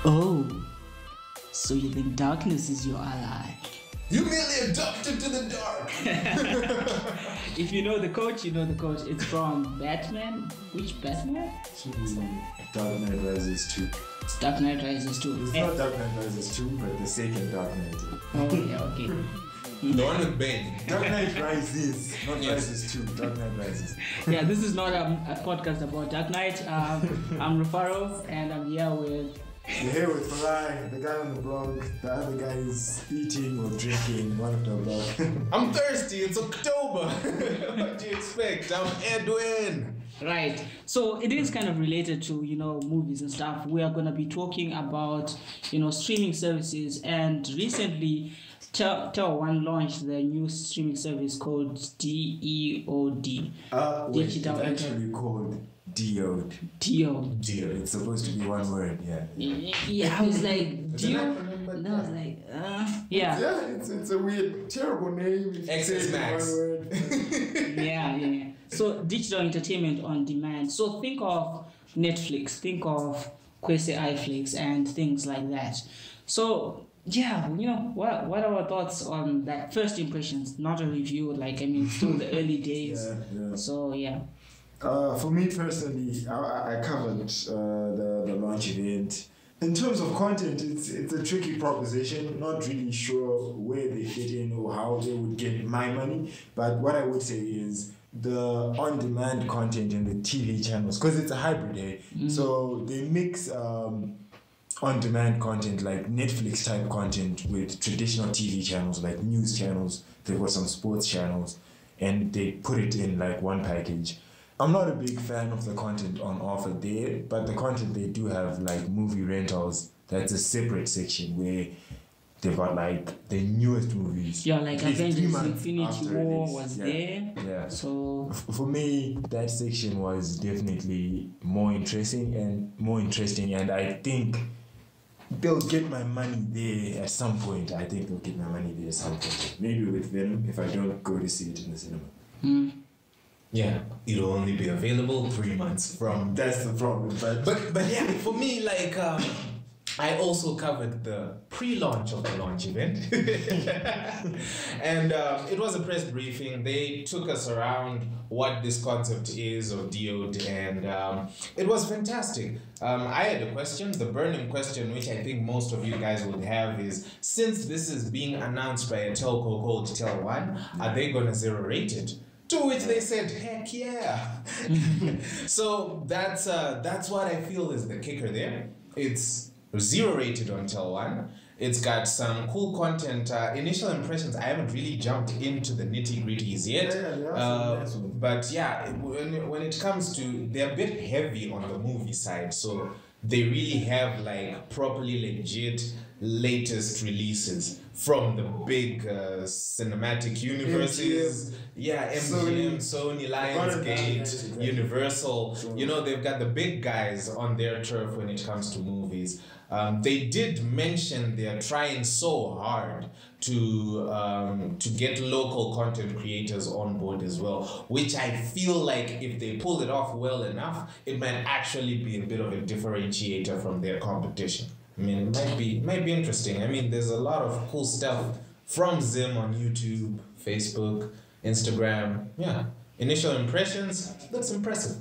Oh, so you think darkness is your ally? You merely adopted to the dark. If you know the coach, you know the coach. It's from Batman. Which Batman? Dark Knight Rises 2. It's Dark Knight Rises 2. It's not Dark Knight Rises 2, but the second Dark Knight. Oh, yeah, okay. The one with Bane. Dark Knight Rises, not Yes. Rises 2. Dark Knight Rises. Yeah, this is not a podcast about Dark Knight. I'm Rufaro, and I'm here with... You're here with Farai, the guy on the blog. The other guy is eating or drinking, one of the blog. I'm thirsty. It's October. What do you expect? I'm Edwin. Right. So it is kind of related to, movies and stuff. We are going to be talking about, streaming services. And recently, TelOne's launched the new streaming service called DEOD. Digital it's actually called DEOD. DEOD. DEOD. It's supposed to be one word, yeah. Yeah, I was like, DEOD? And I was like, yeah. Yeah, it's a weird, terrible name. If you Access say it in Max. one word. Yeah. So digital entertainment on demand. So think of Netflix, think of Kwesi iFlix and things like that. So yeah, what are our thoughts on that? First impressions, not a review. Still the early days. Yeah. So yeah. For me personally, I covered the launch event. In terms of content, it's a tricky proposition. Not really sure where they fit in or how they would get my money. But what I would say is the on-demand content in the TV channels, because it's a hybrid, eh? So they mix on-demand content like Netflix type content with traditional TV channels like news channels. They've got some sports channels, and they put it in like one package. I'm not a big fan of the content on offer there, but the content they do have, like movie rentals, that's a separate section where they've got like the newest movies. Yeah, like At least 3 Avengers months Infinity after War release. was Yeah. there. Yeah. So For me, that section was definitely more interesting, and I think they'll get my money there at some point. Maybe with Venom if I don't go to see it in the cinema. Yeah, it'll only be available 3 months from. That's the problem. But yeah, for me, I also covered the pre-launch of the launch event. And it was a press briefing. They took us around what this concept is of DEOD, and it was fantastic. I had a question, the burning question, which I think most of you guys would have is, since this is being announced by a telco called TelOne, are they going to zero rate it? To which they said, heck yeah. So that's what I feel is the kicker there. It's zero rated on TelOne. It's got some cool content. Initial impressions, I haven't really jumped into the nitty gritties yet. But yeah, when it comes to, they're a bit heavy on the movie side. So they really have like properly legit latest releases from the big cinematic universes. MGM, Sony, Lionsgate, Universal. They've got the big guys on their turf when it comes to movies. They did mention they're trying so hard to get local content creators on board as well, which I feel like if they pull it off well enough, it might actually be a bit of a differentiator from their competition. I mean, it might be interesting. I mean, there's a lot of cool stuff from Zim on YouTube, Facebook, Instagram. Yeah. Initial impressions, looks impressive.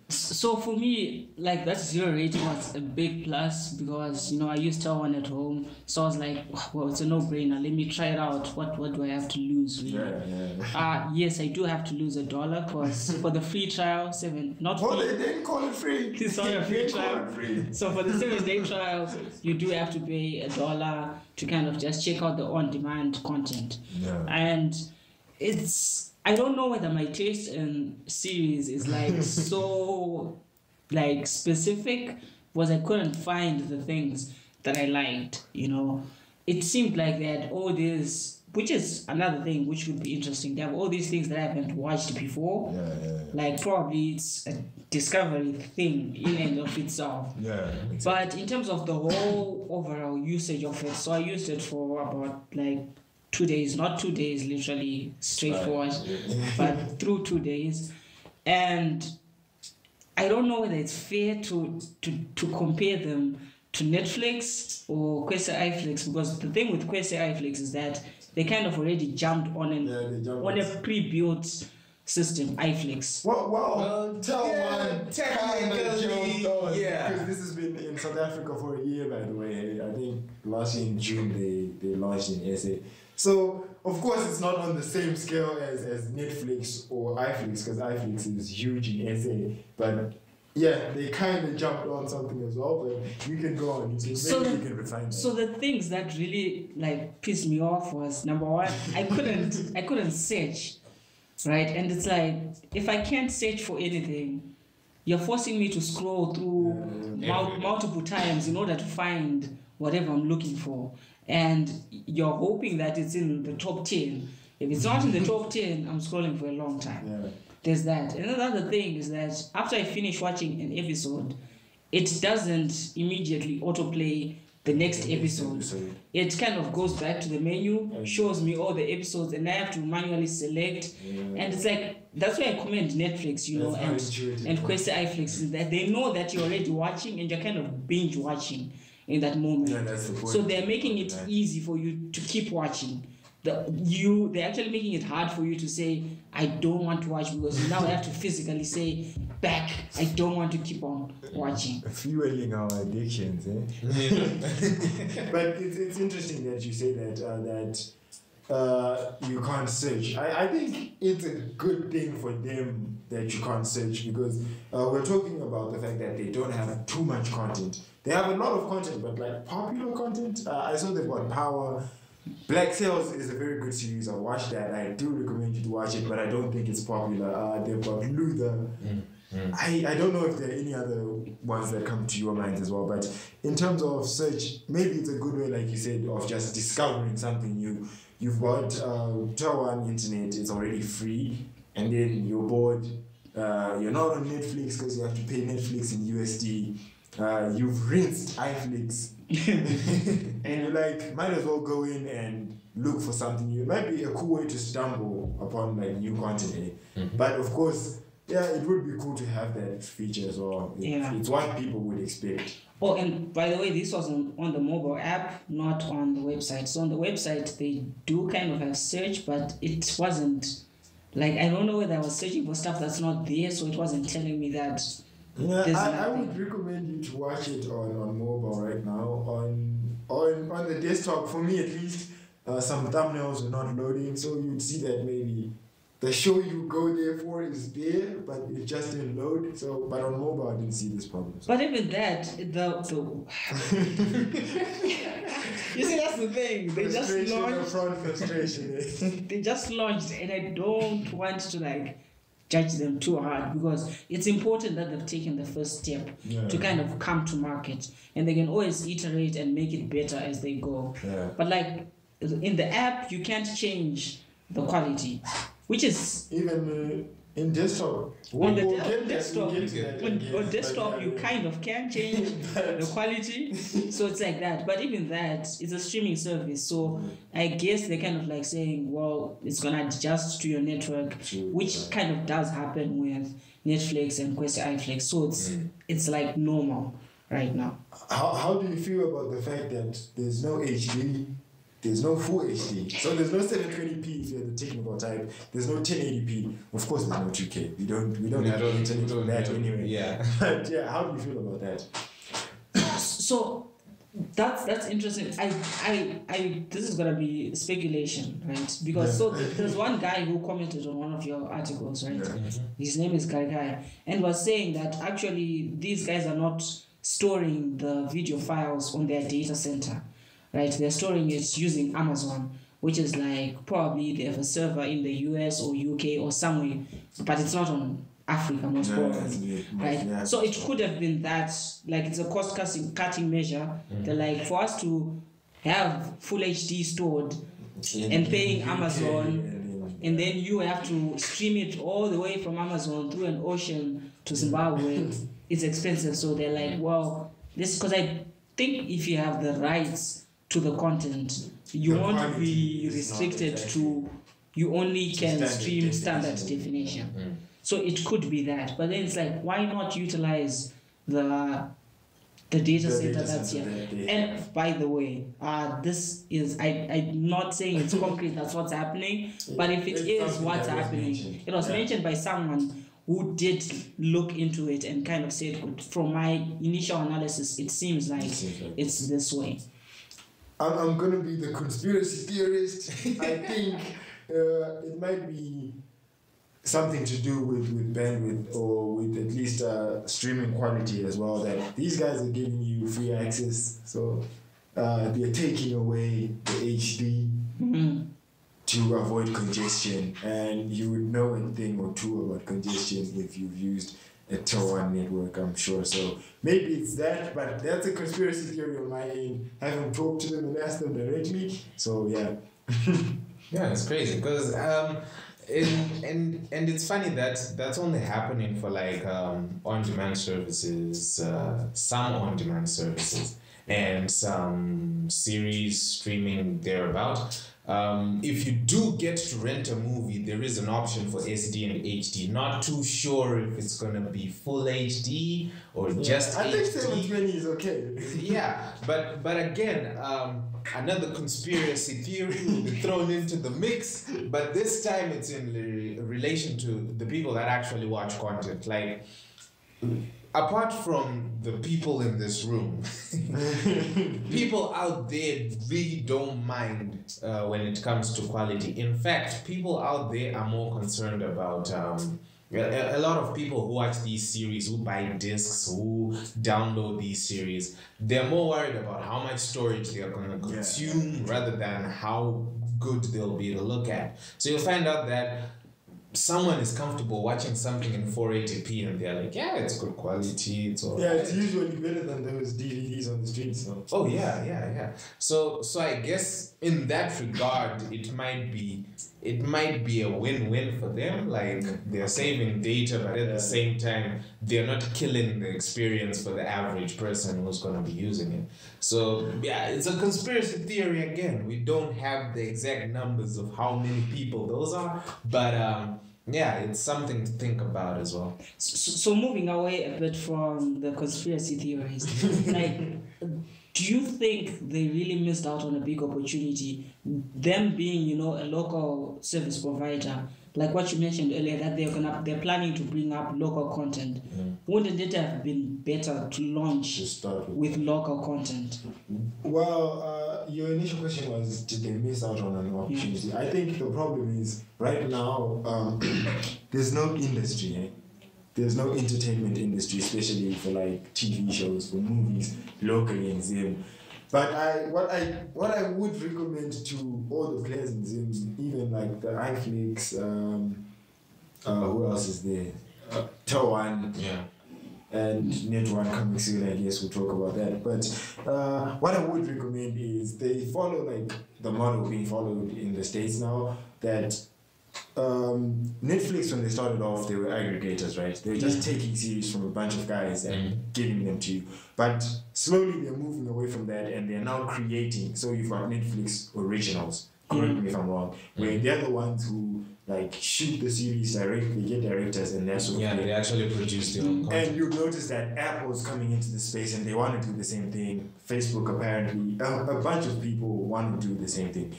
So for me, that zero rating was a big plus because I use TelOne at home, so I was like, well, it's a no-brainer. Let me try it out. What do I have to lose? Really? Yes, I do have to lose $1 because for the free trial, they didn't call it free. It's not a free trial. So for the 7-day trial, you do have to pay $1 to kind of just check out the on-demand content. Yeah. And I don't know whether my taste in series is so specific because I couldn't find the things that I liked, It seemed like they had all this, which is another thing which would be interesting. They have all these things that I haven't watched before. Yeah. Probably it's a discovery thing in and of itself. Yeah. Exactly. But in terms of the whole overall usage of it, so I used it for about 2 days, not 2 days, literally straightforward, but through 2 days. And I don't know whether it's fair to compare them to Netflix or Kwese iFlix, because the thing with Kwese iFlix is that they kind of already jumped on on a pre-built system, iFlix. Well, TelOne's technically, yeah. Because this has been in South Africa for a year, by the way. I think last year in June they launched in SA. So, of course, it's not on the same scale as Netflix or iFlix, because iFlix is huge in SA. But yeah, they kind of jumped on something as well. But you can go on. You can refine that. So the things that really like pissed me off was, number one, I couldn't search, right? And it's like, if I can't search for anything, you're forcing me to scroll through multiple times in order to find whatever I'm looking for. And you're hoping that it's in the top 10. If it's not in the top 10, I'm scrolling for a long time. Yeah. There's that. And another thing is that after I finish watching an episode, it doesn't immediately autoplay the next episode. It kind of goes back to the menu, shows me all the episodes, and I have to manually select. And it's like, that's why I commend Netflix, you know, and Kwese iFlix, is that they know that you're already watching and you're kind of binge watching in that moment. Yeah, that's the point. So they're making it easy for you to keep watching. They're actually making it hard for you to say, I don't want to watch, because now I have to physically say back, I don't want to keep on watching. Fueling our addictions, eh? But it's interesting that you say that you can't search. I think it's a good thing for them that you can't search, because we're talking about the fact that they don't have too much content. They have a lot of content, but like popular content. I saw they've got Power. Black Sails is a very good series. I watched that. I do recommend you to watch it, but I don't think it's popular. They've got Luther. I don't know if there are any other ones that come to your mind as well, but in terms of search, maybe it's a good way, like you said, of just discovering something new. You've got TelOne internet, it's already free, and then you're bored. You're not on Netflix because you have to pay Netflix in USD. You've rinsed iFlix. And you're like, might as well go in and look for something new. It might be a cool way to stumble upon like new content. But of course, yeah, it would be cool to have that feature as well. It's what people would expect. Oh, and by the way, this was on the mobile app, not on the website. So on the website, they do kind of have search, but it wasn't, like, I don't know whether I was searching for stuff that's not there, so it wasn't telling me that. Yeah, I would recommend you to watch it on mobile right now. On the desktop, for me at least, some thumbnails are not loading, so you'd see that maybe the show you go there for is there, but it just didn't load. So, but on mobile, I didn't see this problem. So. But even that, you see, that's the thing. They just launched. They just launched, and I don't want to like judge them too hard, because it's important that they've taken the first step to kind of come to market, and they can always iterate and make it better as they go. But like in the app, you can't change the quality, which is even in desktop. On desktop, you kind of can change the quality, so it's like that. But even that, it's a streaming service, so I guess they're kind of like saying, well, it's gonna adjust to your network, which kind of does happen with Netflix and Kwese iFlix. So it's like normal right now. How do you feel about the fact that there's no HD? There's no full HD. So there's no 720p if you're the technical type. There's no 1080p. Of course, there's no 2K. We don't need internet for that anyway. Yeah. But yeah, how do you feel about that? So that's interesting. I this is gonna be speculation, right? Because so there's one guy who commented on one of your articles, right? His name is Guy, and was saying that actually these guys are not storing the video files on their data center. Right, they're storing it using Amazon, which is like probably they have a server in the US or UK or somewhere, but it's not on Africa most probably, right? Yeah. So it could have been that, like it's a cost cutting measure. They're like, for us to have full HD stored and paying Amazon, and then you have to stream it all the way from Amazon through an ocean to Zimbabwe. It's expensive, so they're like, well, this, because I think if you have the rights to the content, you won't be restricted to, you only can stream standard definition. So it could be that, but then it's like, why not utilize the The data The center data that's center here. that they And have. by the way, this is I'm not saying it's concrete that's what's happening, but if it It's is something what's that was happening, mentioned. it was Yeah. mentioned by someone who did look into it and kind of said, from my initial analysis, it seems like it's this way. I'm gonna be the conspiracy theorist. I think it might be something to do with bandwidth or with at least streaming quality as well. That these guys are giving you free access, so they're taking away the HD to avoid congestion. And you would know a thing or two about congestion if you've used a TelOne's network, I'm sure. So maybe it's that, but that's a conspiracy theory on my end. I haven't talked to them and asked them directly. So yeah. Yeah, it's crazy because and it's funny that that's only happening for like on-demand services, some on-demand services, and some series streaming thereabout. If you do get to rent a movie, there is an option for SD and HD. Not too sure if it's gonna be full HD or just I think HD. 720 is okay. Yeah, but again, another conspiracy theory will be thrown into the mix, but this time it's in relation to the people that actually watch content. Like, apart from the people in this room, people out there really don't mind when it comes to quality. In fact, people out there are more concerned about a lot of people who watch these series, who buy discs, who download these series, they're more worried about how much storage they're going to consume rather than how good they'll be to look at. So you'll find out that someone is comfortable watching something in 480p and they're like, yeah, it's good quality, it's all Yeah, right. it's usually better than those DVDs on the streets. So. Oh yeah. So I guess in that regard, it might be a win-win for them. Like, they're saving data, but at the same time, they're not killing the experience for the average person who's gonna be using it. So yeah, it's a conspiracy theory again. We don't have the exact numbers of how many people those are, but yeah, it's something to think about as well. So moving away a bit from the conspiracy theories, like, do you think they really missed out on a big opportunity? Them being, a local service provider, like what you mentioned earlier, that they're planning to bring up local content. Wouldn't it have been better to launch with local content? Well, your initial question was, did they miss out on an opportunity? Yeah. I think the problem is right now there's no industry. Eh? There's no entertainment industry, especially for like TV shows, for movies locally in Zim. But what I would recommend to all the players in Zim, even like the iFlix, who else is there? TelOne's. Yeah. And Net1 coming soon, I guess we'll talk about that. But what I would recommend is they follow like the model being followed in the States now, that Netflix, when they started off, they were aggregators, right? They were just taking series from a bunch of guys and giving them to you. But slowly they're moving away from that and they're now creating. So you've got Netflix originals, correct me if I'm wrong, where they're the ones who like shoot the series directly, get directors and that sort of thing. Yeah, they actually produce their own content. And you'll notice that Apple's coming into the space and they want to do the same thing. Facebook, apparently, a bunch of people want to do the same thing.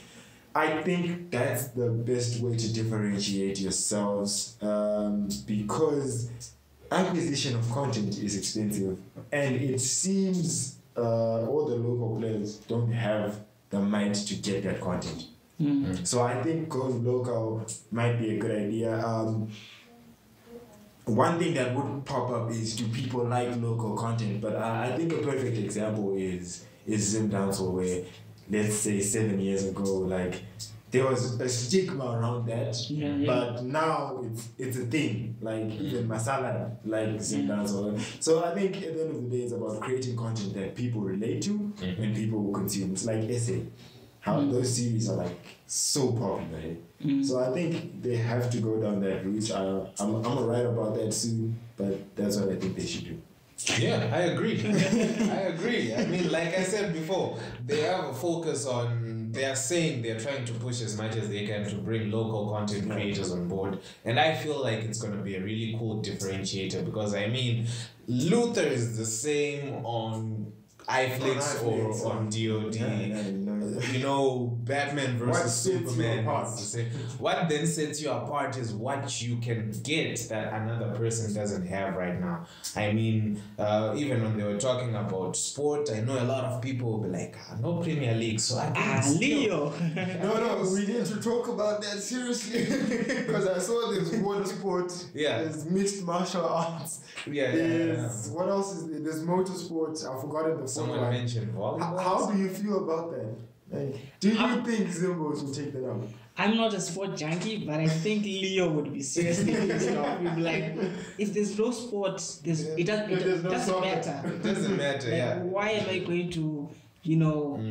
I think that's the best way to differentiate yourselves, because acquisition of content is expensive, and it seems all the local players don't have the might to get that content. So I think going local might be a good idea. One thing that would pop up is, do people like local content? But I think a perfect example is Zim Dancehall, where, let's say 7 years ago, like there was a stigma around that, but now it's a thing. Like even Masala, like Zim Dancehall. So I think at the end of the day, it's about creating content that people relate to and people will consume. It's like Essay. How those series are like so popular. So I think they have to go down that route. I'm gonna write about that soon, but that's what I think they should do. Yeah, I agree. I agree. I mean, like I said before, they have a focus on, they are saying they're trying to push as much as they can to bring local content creators on board. And I feel like it's going to be a really cool differentiator because, I mean, Luther is the same on iFlix or on DEOD. You know, Batman versus Superman. What then sets you apart is what you can get that another person doesn't have right now. I mean, even when they were talking about sport, I know a lot of people will be like, no Premier League, so I can't. Leo. No, we need to talk about that seriously because I saw there's water sport, there's mixed martial arts, what else is there? There's motorsports. I've forgotten the Someone mentioned volleyball. How do you feel about that? Like, do you think Zimbos will take that up? I'm not a sport junkie, but I think Leo would be seriously pissed off. He'd be like, if there's no sport, it doesn't matter. It doesn't matter, like, why am I going to,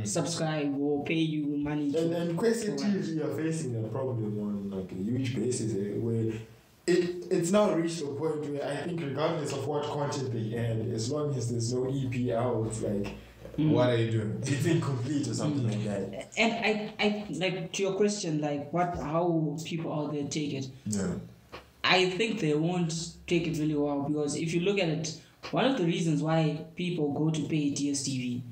subscribe or pay you money? And Question TV are facing a problem on like a huge basis where it's now reached a point where I think regardless of what content they add, as long as there's no EP out, it's like, what are you doing? It's incomplete or something like that. And I like to your question, like how people out there take it. Yeah. I think they won't take it really well because if you look at it, one of the reasons why people go to pay DSTV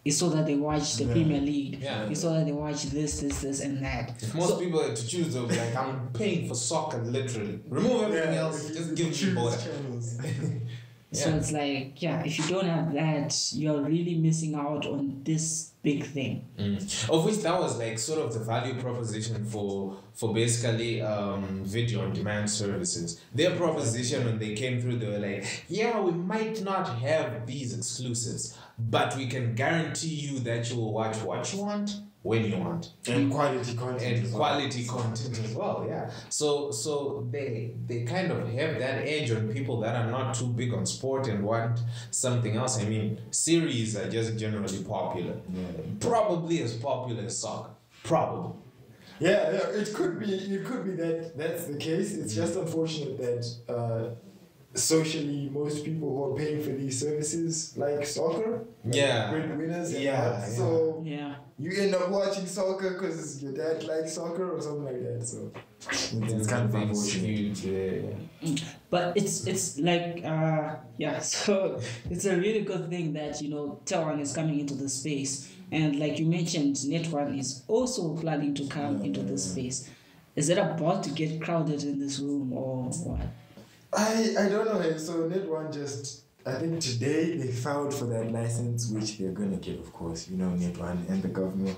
is so that they watch the Premier League. Yeah. It's so that they watch this, and that. If most people had to choose, they'll be like, I'm paying for soccer literally. Remove everything else, just give me both. So it's like, if you don't have that, you're really missing out on this big thing. Of which that was like sort of the value proposition for basically video on demand services. Their proposition when they came through, they were like, we might not have these exclusives, but we can guarantee you that you will watch what you want when you want, and quality content as well. So they kind of have that edge on people that are not too big on sport and want something else. I mean, series are just generally popular, probably as popular as soccer, probably. It could be that that's the case. It's just unfortunate that socially most people who are paying for these services like soccer, breadwinners, so you end up watching soccer because your dad likes soccer or something like that. So it's kind of unfortunate. But it's like so it's a really good thing that TelOne is coming into the space, and like you mentioned, Net1 is also planning to come into this space. Is it about to get crowded in this room or what? I don't know. So Net1 just, I think today they filed for that license, which they're gonna get, of course. Net1 and the government.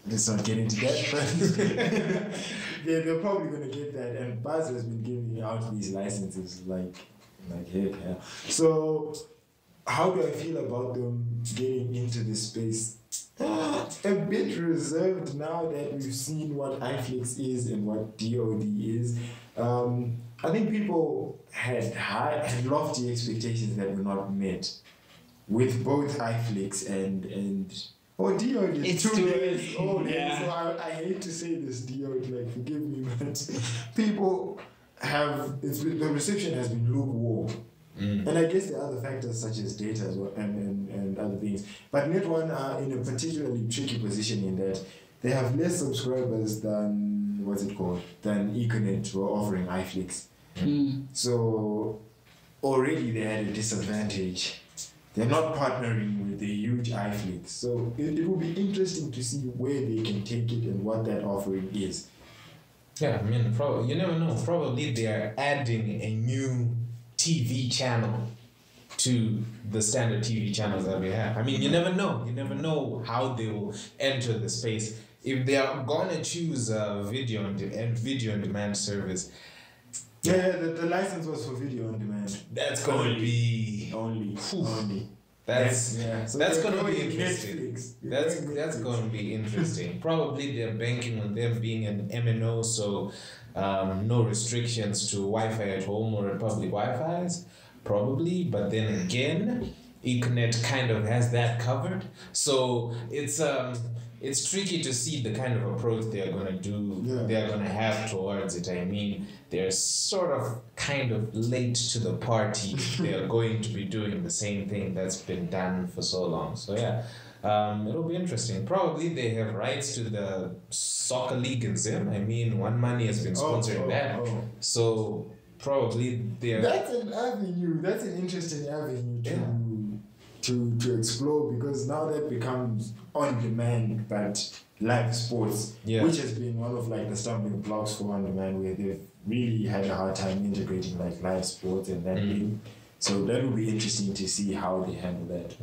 Let's not get into that, but they're probably gonna get that. And Buzz has been giving out these licenses like heck. So how do I feel about them getting into this space? A bit reserved now that we've seen what iFlix is and what DEOD is. I think people had high and lofty expectations that were not met with both iFlix and DEOD is 2 days old. So I hate to say this, DEOD, like forgive me, but people the reception has been lukewarm. And I guess there are other factors such as data as well and other things. But Net1 are in a particularly tricky position in that they have less subscribers than Econet who are offering iFlix. So already they had a disadvantage. They're not partnering with the huge iFlix. So it will be interesting to see where they can take it and what that offering is. Yeah, I mean, you never know. Probably they are adding a new TV channel to the standard TV channels that we have. I mean, you never know. You never know how they will enter the space. If they are gonna choose a video on demand service. The license was for video on demand. That's gonna be only. That's So that's gonna going be interesting. Netflix. That's gonna be interesting. Probably they're banking on them being an MNO, so no restrictions to Wi-Fi at home or at public Wi-Fi's. Probably, but then again, Econet kind of has that covered. So it's tricky to see the kind of approach they're gonna do. They're gonna have towards it. I mean, they're sort of kind of late to the party if they are going to be doing the same thing that's been done for so long. So yeah, it'll be interesting. Probably they have rights to the soccer league in Zim. I mean, One Money has been sponsoring that. So probably they're... That's an avenue. That's an interesting avenue to explore, because now that becomes on demand, but live sports, which has been one of like the stumbling blocks for on demand, where they've really had a hard time integrating like live sports and that thing. So that will be interesting to see how they handle that.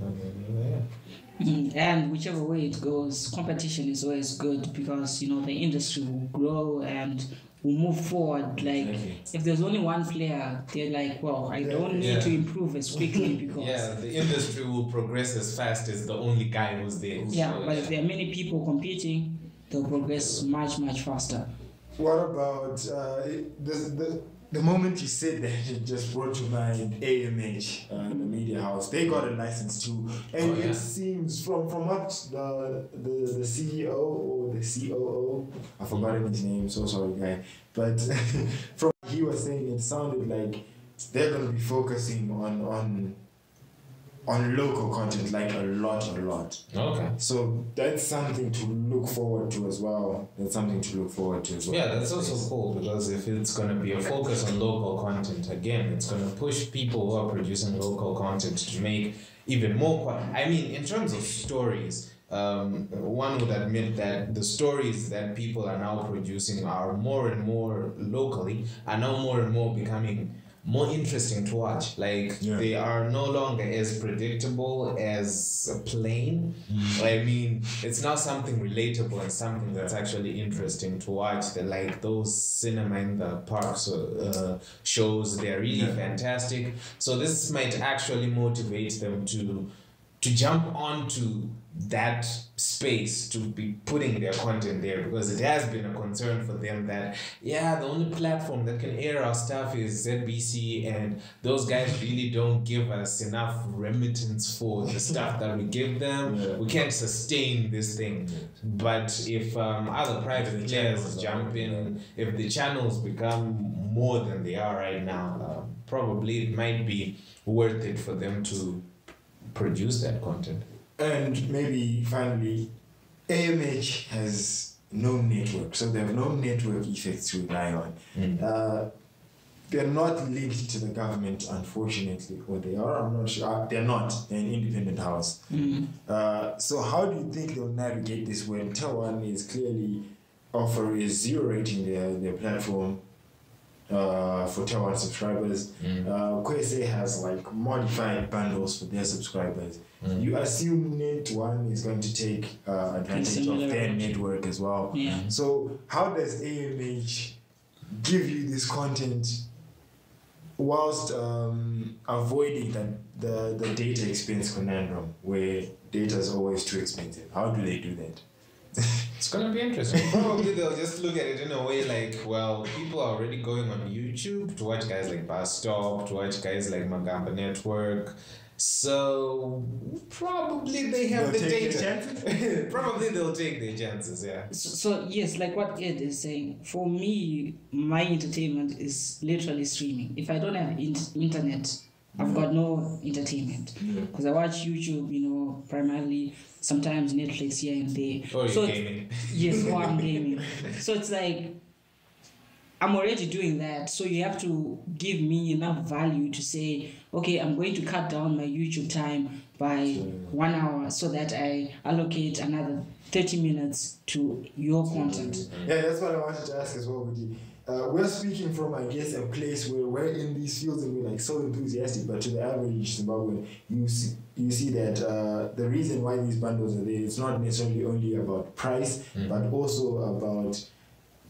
And whichever way it goes, competition is always good, because the industry will grow and will move forward. Like if there's only one player, they're like, well, I don't need to improve as quickly because the industry will progress as fast as the only guy who's there. But if there are many people competing, they'll progress much faster. What about the moment you said that, it just brought to mind AMH, the media house. They got a license too, and it seems from what the CEO or the COO, I've forgotten his name, so sorry guy, but from what he was saying, it sounded like they're going to be focusing on local content, like a lot. Okay. So that's something to look forward to as well. Yeah, that's also cool, because if it's going to be a focus on local content, again, it's going to push people who are producing local content to make even more. I mean, in terms of stories, one would admit that the stories that people are now producing are more and more locally, are now more and more becoming more interesting to watch. Like they are no longer as predictable as plain. I mean, it's now something relatable and something that's actually interesting to watch. Like those cinema in the parks shows, they're really fantastic. So this might actually motivate them to jump onto that space, to be putting their content there, because it has been a concern for them that the only platform that can air our stuff is ZBC, and those guys really don't give us enough remittance for the stuff that we give them. We can't sustain this thing. But if other private players jump in, if the channels become more than they are right now, probably it might be worth it for them to produce that content. And maybe finally, AMH has no network, so they have no network effects to rely on. They're not linked to the government, unfortunately, or they are, I'm not sure. They're not. They're an independent house. So how do you think they'll navigate this when TelOne is clearly offering zero rating their platform for TelOne subscribers? Kwese has like modified bundles for their subscribers. You assume Net1 is going to take advantage of their network as well. So how does AMH give you this content whilst avoiding the data expense conundrum, where data is always too expensive? How do they do that? It's gonna be interesting. Probably they'll just look at it in a way like, well, people are already going on YouTube to watch guys like Bus Stop, to watch guys like Magamba Network. So probably they have the data. Probably they'll take their chances, So yes, like what Ed is saying, for me, my entertainment is literally streaming. If I don't have internet, I've got no entertainment, because I watch YouTube, primarily, sometimes Netflix here and there. Or you're gaming. Yes, or I'm gaming. So it's like, I'm already doing that, so you have to give me enough value to say, okay, I'm going to cut down my YouTube time by 1 hour so that I allocate another 30 minutes to your content. Yeah, that's what I wanted to ask as well, Woody. We're speaking from, I guess, a place where we're in these fields and we're like so enthusiastic, but to the average Zimbabwean, you see that the reason why these bundles are there, it's not necessarily only about price, but also about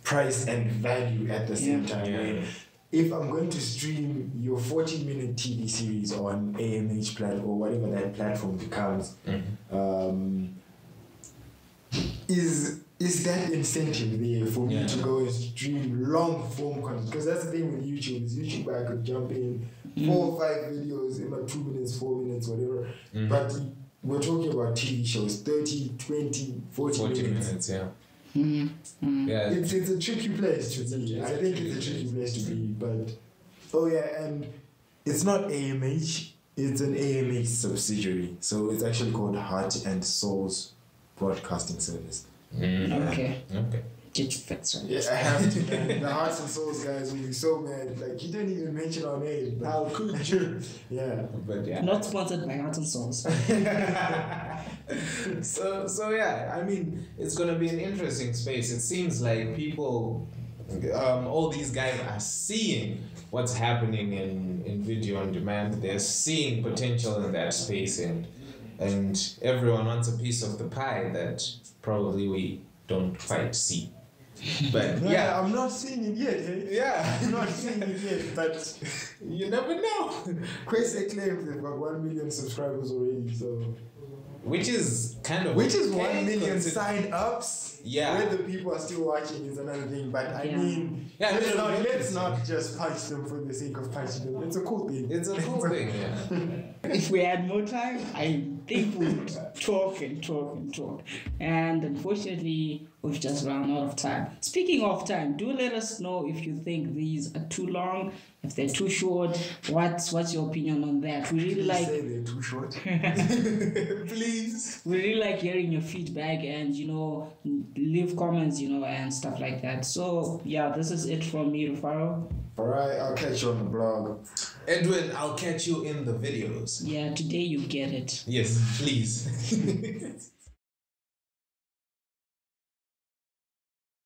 price and value at the same time. If I'm going to stream your 40-minute TV series on AMH platform or whatever that platform becomes, is that incentive there for me to go and stream long form content? Because that's the thing with YouTube. Is YouTube I could jump in 4 or 5 videos in like 2 minutes, 4 minutes, whatever. But we're talking about TV shows, 30, 20, 40 minutes. Yeah. It's a tricky place to be. I think it's a tricky place to be, but Oh yeah, and it's not AMH. It's an AMH subsidiary, so it's actually called Heart and Souls Broadcasting Service. Okay. Okay. Get your facts right. Yeah, I have to, man. The Hearts and Souls guys will be so mad. Like, you didn't even mention our name. How could you? Yeah. But yeah. Not sponsored by Heart and Souls. So yeah, I mean, it's gonna be an interesting space. It seems like people, all these guys are seeing what's happening in video on demand. They're seeing potential in that space, and everyone wants a piece of the pie that probably we don't quite see. But yeah, I'm not seeing it yet. Hey? yeah, I'm not seeing it yet, but you never know. Quest claims they've got 1 million subscribers already, so. Which is kind of Which is okay, 1 million consider- sign-ups. Yeah. Whether people are still watching is another thing, but I Yeah. mean, Yeah, let's not just punch them for the sake of punching them. It's a cool thing. It's a cool thing, yeah. If we had more time, I think we'd talk and talk and talk. And unfortunately, we've just run out of time. Speaking of time, do let us know if you think these are too long, if they're too short. What's your opinion on that? We really like say they're too short. Please. we really like hearing your feedback and leave comments, and stuff like that. So yeah, this is it from me, Rufaro. Alright, I'll catch you on the blog. Edwin, I'll catch you in the videos. Yeah, today you get it. Yes, please.